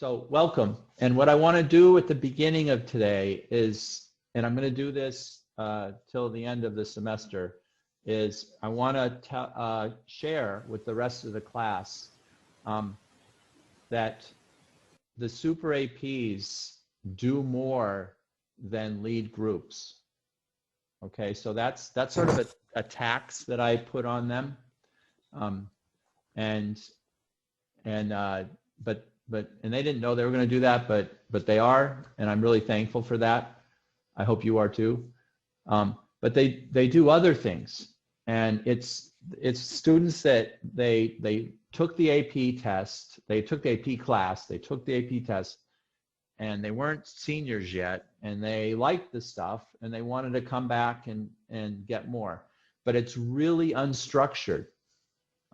So welcome. And what I want to do at the beginning of today is, and I'm going to do this till the end of the semester, is I want to share with the rest of the class that the Super APs do more than lead groups. Okay, so that's sort of a tax that I put on them, and they didn't know they were going to do that, but they are, and I'm really thankful for that. I hope you are too. But they do other things, and it's students that they took the AP test, they took the AP class, they took the AP test, and they weren't seniors yet, and they liked the stuff, and they wanted to come back and get more. But it's really unstructured.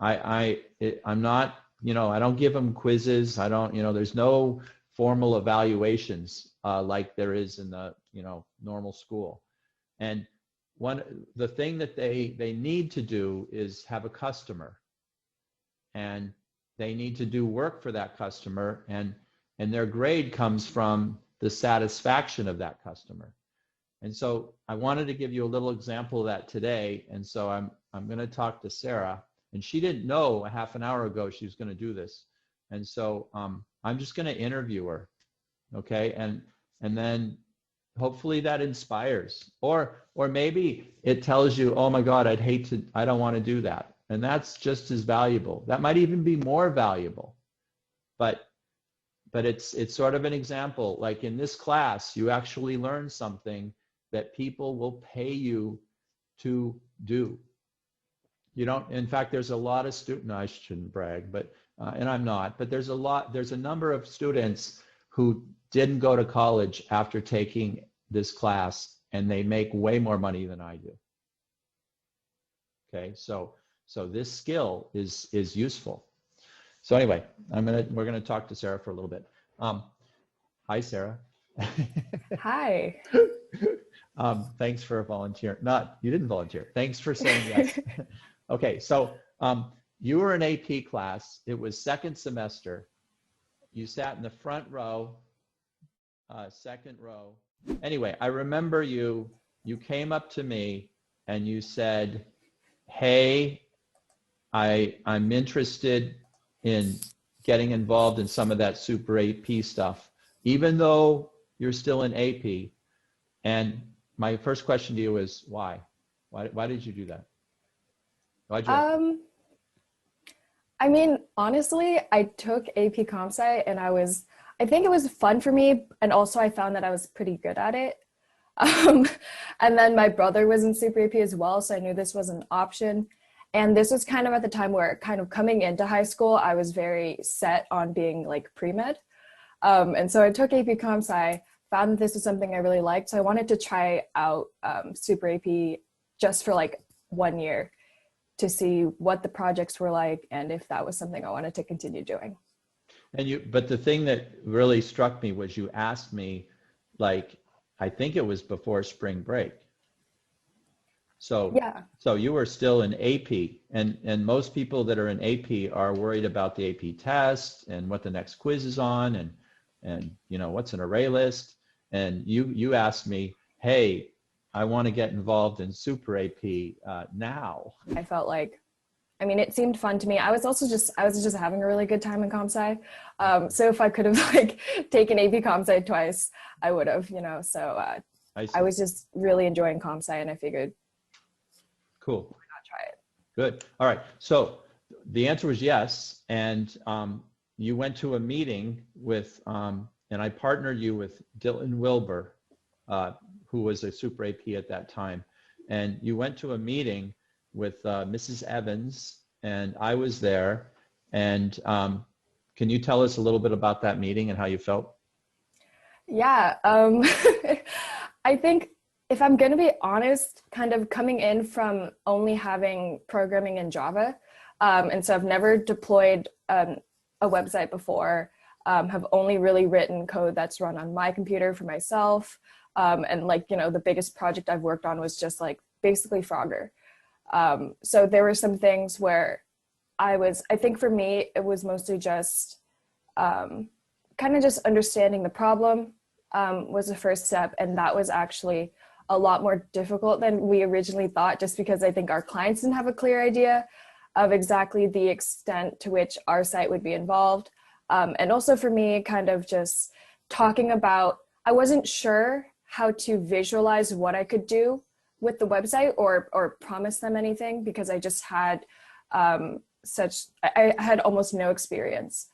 I'm not, I don't give them quizzes. I don't, there's no formal evaluations like there is in the, normal school. And the thing that they need to do is have a customer, and they need to do work for that customer, and their grade comes from the satisfaction of that customer. And so I wanted to give you a little example of that today. And so I'm going to talk to Sarah, and she didn't know a half an hour ago she was going to do this. And so I'm just going to interview her. Okay. And then hopefully that inspires, or maybe it tells you, oh my God, I don't want to do that. And that's just as valuable. That might even be more valuable. But it's sort of an example. Like in this class, you actually learn something that people will pay you to do. In fact, there's a lot of students, I shouldn't brag, but, and I'm not, but there's a number of students who didn't go to college after taking this class, and they make way more money than I do. Okay, so this skill is useful. So anyway, we're gonna talk to Sarah for a little bit. Hi, Sarah. Hi. Thanks for volunteering. You didn't volunteer. Thanks for saying yes. Okay, so you were in AP class. It was second semester. You sat in the front row, second row. Anyway, I remember you came up to me and you said, hey, I'm interested in getting involved in some of that Super AP stuff, even though you're still in AP. And my first question to you is why? Why did you do that? I mean, honestly, I took AP Comp Sci, and I think it was fun for me, and also I found that I was pretty good at it. And then my brother was in Super AP as well, so I knew this was an option. And this was kind of at the time where, kind of coming into high school, I was very set on being like pre-med. And so I took AP Comp Sci, found that this was something I really liked, so I wanted to try out Super AP just for like 1 year to see what the projects were like and if that was something I wanted to continue doing. But the thing that really struck me was you asked me, like, I think it was before spring break. So yeah. So you were still in AP, and most people that are in AP are worried about the AP test and what the next quiz is on, and what's an array list. And you asked me, hey, I want to get involved in Super AP now. I felt like, I mean, it seemed fun to me. I was just having a really good time in Comp Sci. So if I could have like taken AP Comp Sci twice, I would have, so I was just really enjoying Comp Sci, and I figured, cool, why not try it? Good. All right. So the answer was yes. And you went to a meeting with, and I partnered you with Dylan Wilbur, who was a Super AP at that time. And you went to a meeting with Mrs. Evans, and I was there. And can you tell us a little bit about that meeting and how you felt? Yeah, I think if I'm going to be honest, kind of coming in from only having programming in Java, and so I've never deployed a website before, have only really written code that's run on my computer for myself. And like, the biggest project I've worked on was just like basically Frogger. So there were some things where I think for me, it was mostly just kind of just understanding the problem was the first step. And that was actually a lot more difficult than we originally thought, just because I think our clients didn't have a clear idea of exactly the extent to which our site would be involved. And also for me, kind of just talking about, I wasn't sure how to visualize what I could do with the website or promise them anything, because I just had I had almost no experience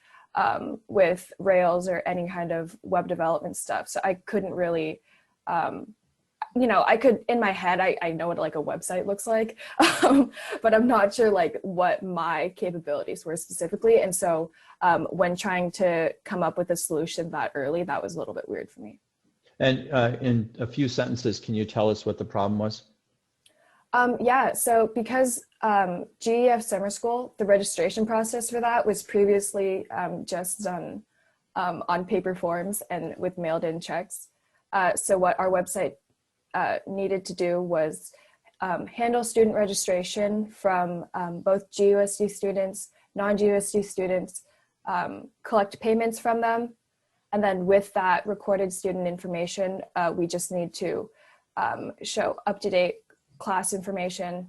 with Rails or any kind of web development stuff. So I couldn't really, I could, in my head, I know what like a website looks like, but I'm not sure like what my capabilities were specifically. And so when trying to come up with a solution that early, that was a little bit weird for me. And in a few sentences, can you tell us what the problem was? Yeah, so because GEF Summer School, the registration process for that was previously just done on paper forms and with mailed in checks. So what our website needed to do was handle student registration from both GUSD students, non-GUSD students, collect payments from them. And then with that recorded student information, we just need to show up-to-date class information,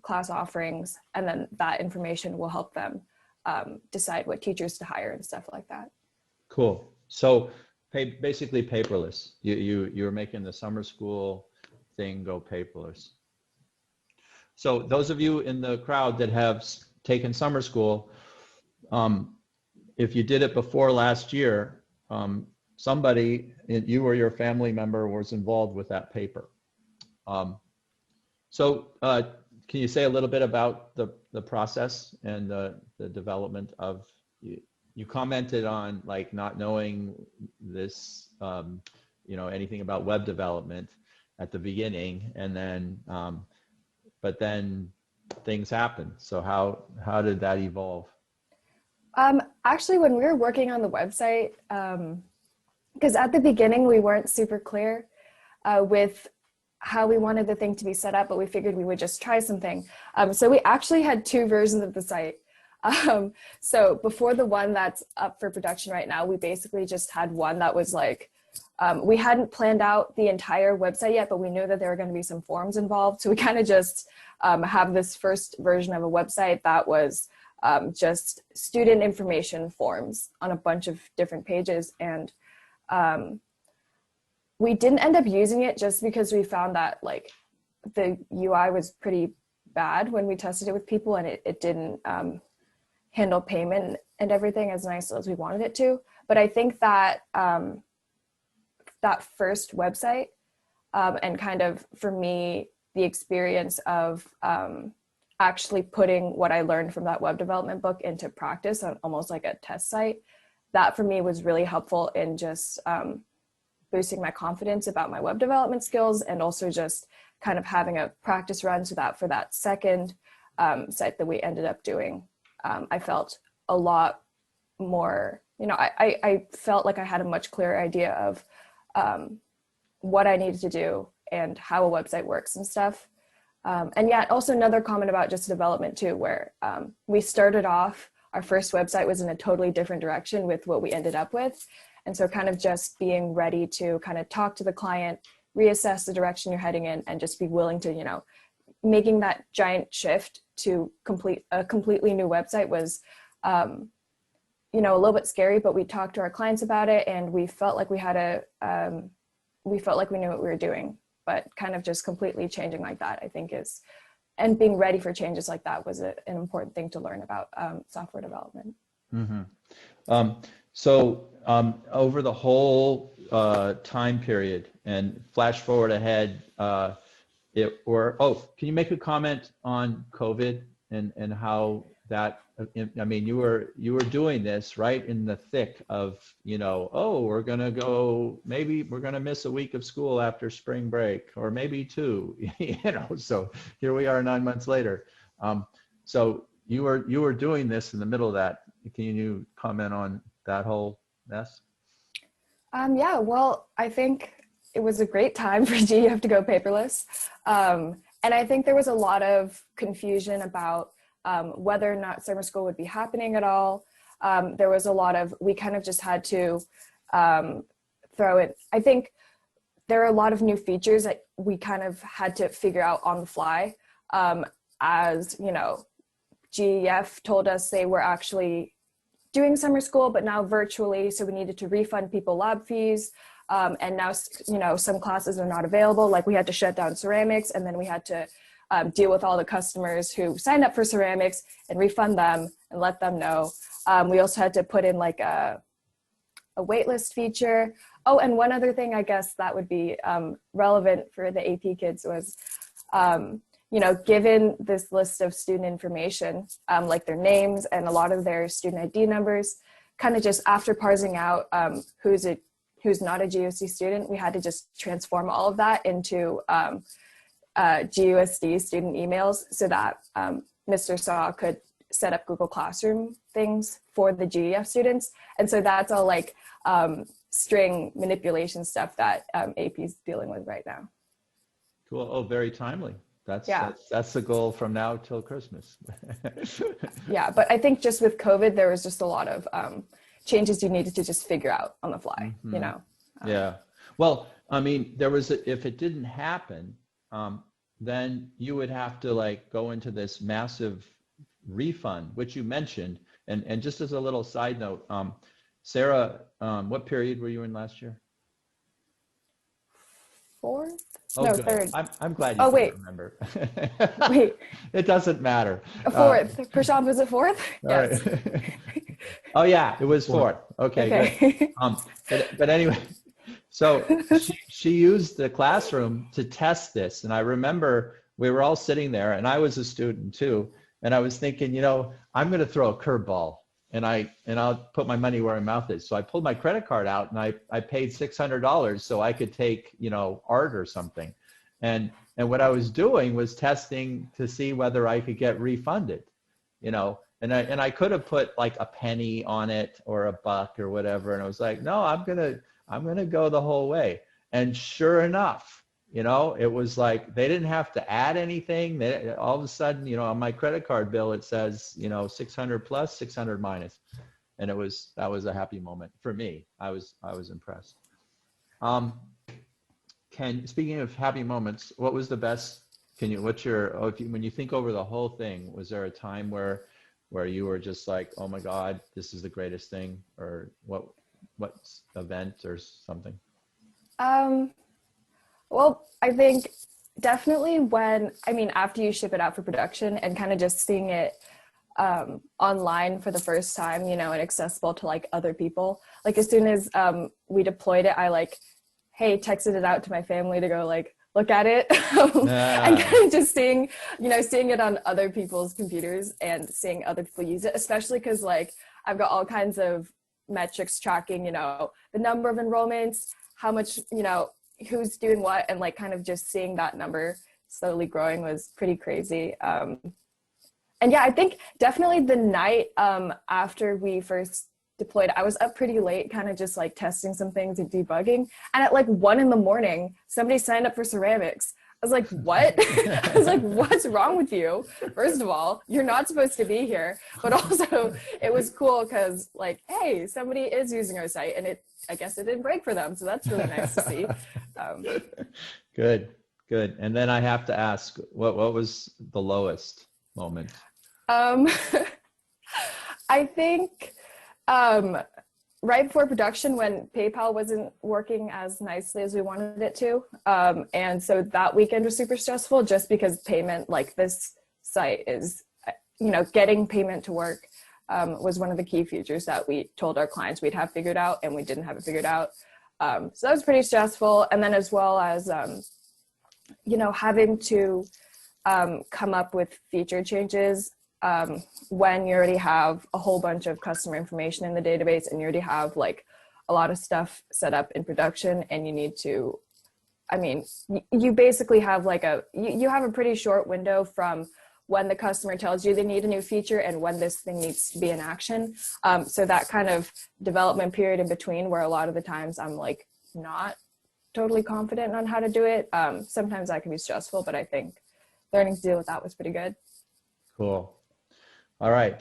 class offerings, and then that information will help them decide what teachers to hire and stuff like that. Cool. So basically paperless. You're making the summer school thing go paperless. So those of you in the crowd that have taken summer school, if you did it before last year, somebody, you or your family member, was involved with that paper. So can you say a little bit about the process and the development of, you commented on like not knowing this, anything about web development at the beginning, and then, but then things happen. So how did that evolve? Actually, when we were working on the website, because at the beginning we weren't super clear with how we wanted the thing to be set up, but we figured we would just try something. So we actually had two versions of the site. So before the one that's up for production right now, we basically just had one that was like, we hadn't planned out the entire website yet, but we knew that there were going to be some forms involved. So we kind of just have this first version of a website that was just student information forms on a bunch of different pages. And we didn't end up using it just because we found that like the UI was pretty bad when we tested it with people, and it didn't handle payment and everything as nice as we wanted it to. But I think that that first website and kind of for me, the experience of actually putting what I learned from that web development book into practice on almost like a test site, that for me was really helpful in just boosting my confidence about my web development skills, and also just kind of having a practice run so that for that second site that we ended up doing, I felt a lot more, I felt like I had a much clearer idea of what I needed to do and how a website works and stuff. And yeah, also another comment about just development too, where we started off, our first website was in a totally different direction with what we ended up with. And so kind of just being ready to kind of talk to the client, reassess the direction you're heading in, and just be willing to, making that giant shift to complete a completely new website was, a little bit scary, but we talked to our clients about it, and we felt like we had we felt like we knew what we were doing. But kind of just completely changing like that, I think and being ready for changes like that was an important thing to learn about software development. Mm-hmm. So over the whole time period, and flash forward ahead, can you make a comment on COVID and how that, I mean, you were doing this right in the thick of, we're going to go, maybe we're going to miss a week of school after spring break, or maybe two, so here we are 9 months later. So you were doing this in the middle of that. Can you comment on that whole mess? Yeah, well, I think it was a great time for GEF to go paperless. And I think there was a lot of confusion about whether or not summer school would be happening at all. there was a lot of, we kind of just had to throw it. I think there are a lot of new features that we kind of had to figure out on the fly. As you know, GEF told us they were actually doing summer school, but now virtually, so we needed to refund people lab fees. And now, you know, some classes are not available. Like we had to shut down ceramics, and then we had to deal with all the customers who signed up for ceramics and refund them and let them know. We also had to put in like a waitlist feature. Oh, and one other thing I guess that would be relevant for the AP kids was, you know, given this list of student information, like their names and a lot of their student ID numbers, kind of just after parsing out who's not a GUSD student, we had to just transform all of that into GUSD student emails so that Mr. Saw could set up Google Classroom things for the GEF students. And so that's all like string manipulation stuff that AP is dealing with right now. Cool. Oh, very timely. Yeah. That's the goal from now till Christmas. Yeah, but I think just with COVID, there was just a lot of changes you needed to just figure out on the fly, you know? Yeah. Well, I mean, if it didn't happen, then you would have to like go into this massive refund, which you mentioned. And just as a little side note, Sarah, what period were you in last year? Fourth? Oh, no, good. third. I'm glad you wait. remember. Wait. It doesn't matter. Fourth. Prashant, was it fourth? Yes. Right. Oh yeah, it was fourth. Okay. Good. But anyway, so she used the classroom to test this, and I remember we were all sitting there, and I was a student too, and I was thinking, you know, I'm going to throw a curveball. And I'll put my money where my mouth is. So I pulled my credit card out and I paid $600 so I could take, you know, art or something. And what I was doing was testing to see whether I could get refunded, you know, and I could have put like a penny on it or a buck or whatever. And I was like, no, I'm going to go the whole way. And sure enough, you know, it was like they didn't have to add anything. All of a sudden, you know, on my credit card bill, it says, you know, 600 plus, 600 minus. And that was a happy moment for me. I was impressed. Speaking of happy moments, what was the best, when you think over the whole thing, was there a time where you were just like, oh my God, this is the greatest thing, or what event or something? Well, I think definitely after you ship it out for production and kind of just seeing it online for the first time, you know, and accessible to like other people. Like as soon as we deployed it, I texted it out to my family to go like, look at it. And kind of just seeing it on other people's computers and seeing other people use it, especially because like I've got all kinds of metrics tracking, you know, the number of enrollments, how much, you know, who's doing what, and like kind of just seeing that number slowly growing was pretty crazy. And yeah, I think definitely the night after we first deployed, I was up pretty late kind of just like testing some things and debugging, and at like 1 a.m, somebody signed up for ceramics. I was like, what? I was like, what's wrong with you? First of all, you're not supposed to be here. But also it was cool because like, hey, somebody is using our site, and I guess it didn't break for them. So that's really nice to see. Good. And then I have to ask, what was the lowest moment? I think right before production, when PayPal wasn't working as nicely as we wanted it to. And so that weekend was super stressful just because payment, like this site is, you know, getting payment to work was one of the key features that we told our clients we'd have figured out, and we didn't have it figured out. So that was pretty stressful. And then as well as, you know, having to come up with feature changes when you already have a whole bunch of customer information in the database and you already have like a lot of stuff set up in production, and you need to, I mean, you basically have like you have a pretty short window from when the customer tells you they need a new feature and when this thing needs to be in action. So that kind of development period in between, where a lot of the times I'm like not totally confident on how to do it. Sometimes that can be stressful, but I think learning to deal with that was pretty good. Cool. All right.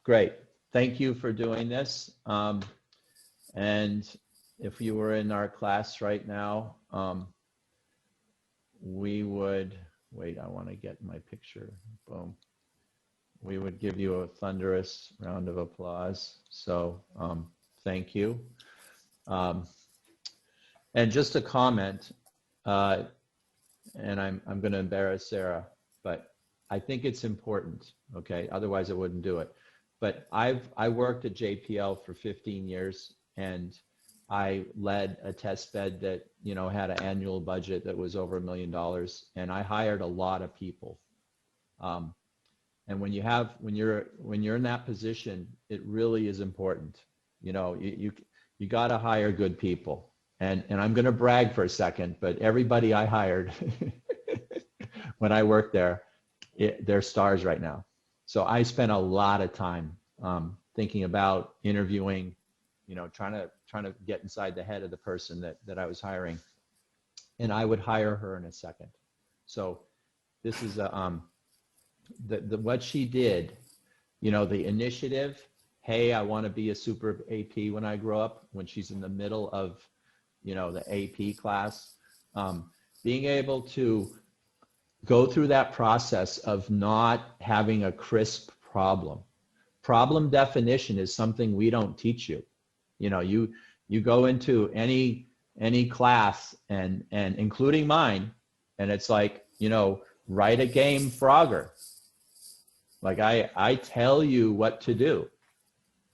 Great. thank you for doing this. And if you were in our class right now, we would, wait, I want to get my picture, boom. We would give you a thunderous round of applause. So thank you. And just a comment, and I'm going to embarrass Sarah, but I think it's important, okay? Otherwise I wouldn't do it. But I worked at JPL for 15 years, and I led a test bed that, you know, had an annual budget that was over $1 million, and I hired a lot of people. And when you're in that position, it really is important. You know, you got to hire good people. And I'm going to brag for a second, but everybody I hired when I worked there, they're stars right now. So I spent a lot of time thinking about interviewing, you know, trying to get inside the head of the person that I was hiring, and I would hire her in a second. So this is what she did, you know, the initiative. Hey, I want to be a super AP when I grow up. When she's in the middle of, you know, the AP class, being able to go through that process of not having a crisp problem. Problem definition is something we don't teach you. You know, you go into any class and including mine, and it's like, you know, write a game Frogger. Like I tell you what to do.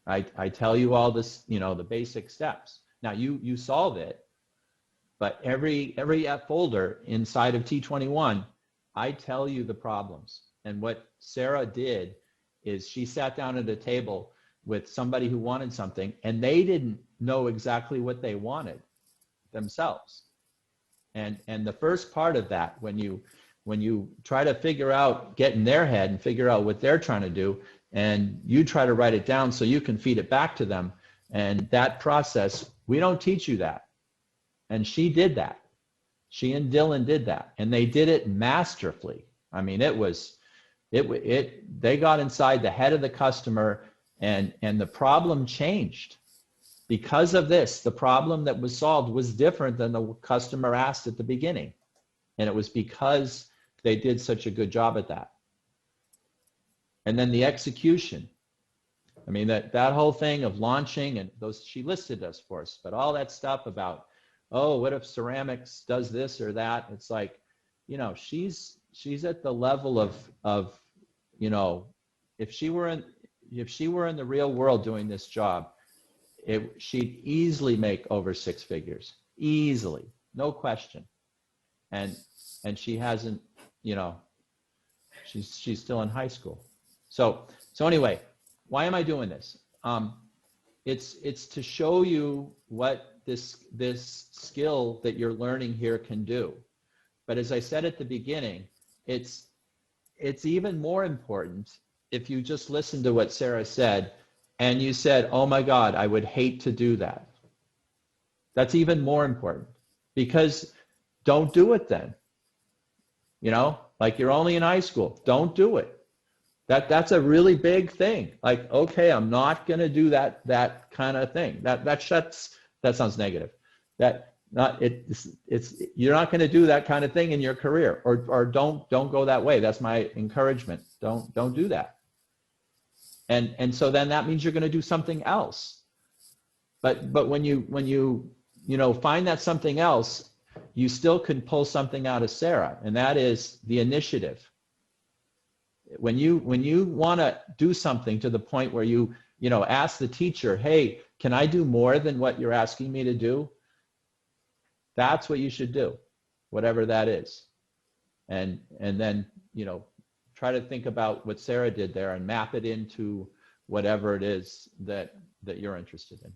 I tell you all this, you know, the basic steps. Now you solve it, but every folder inside of T21, I tell you the problems. And what Sarah did is she sat down at a table with somebody who wanted something, and they didn't know exactly what they wanted themselves. And the first part of that, when you try to figure out, get in their head and figure out what they're trying to do, and you try to write it down so you can feed it back to them. And that process, we don't teach you that. And she did that. She and Dylan did that, and they did it masterfully. I mean, they got inside the head of the customer, and the problem changed. Because of this, the problem that was solved was different than the customer asked at the beginning. And it was because they did such a good job at that. And then the execution. I mean, that whole thing of launching, and those, she listed us for us, but all that stuff about, oh, what if ceramics does this or that? It's like, you know, she's at the level of, you know, if she were in the real world doing this job, she'd easily make over 6 figures, easily, no question. And she hasn't, you know, she's still in high school. So anyway, why am I doing this? It's to show you what this skill that you're learning here can do. But as I said at the beginning, it's even more important if you just listen to what Sarah said and you said, oh my God, I would hate to do that. That's even more important, because don't do it then. You know, like you're only in high school, don't do it. That's a really big thing. Like, okay, I'm not going to do that kind of thing. That sounds negative. You're not going to do that kind of thing in your career, or don't go that way. That's my encouragement. Don't do that. And so then that means you're going to do something else. But when you find that something else, you still can pull something out of Sarah, and that is the initiative. When you want to do something to the point where you ask the teacher, hey, can I do more than what you're asking me to do? That's what you should do, whatever that is. And then, try to think about what Sarah did there and map it into whatever it is that you're interested in.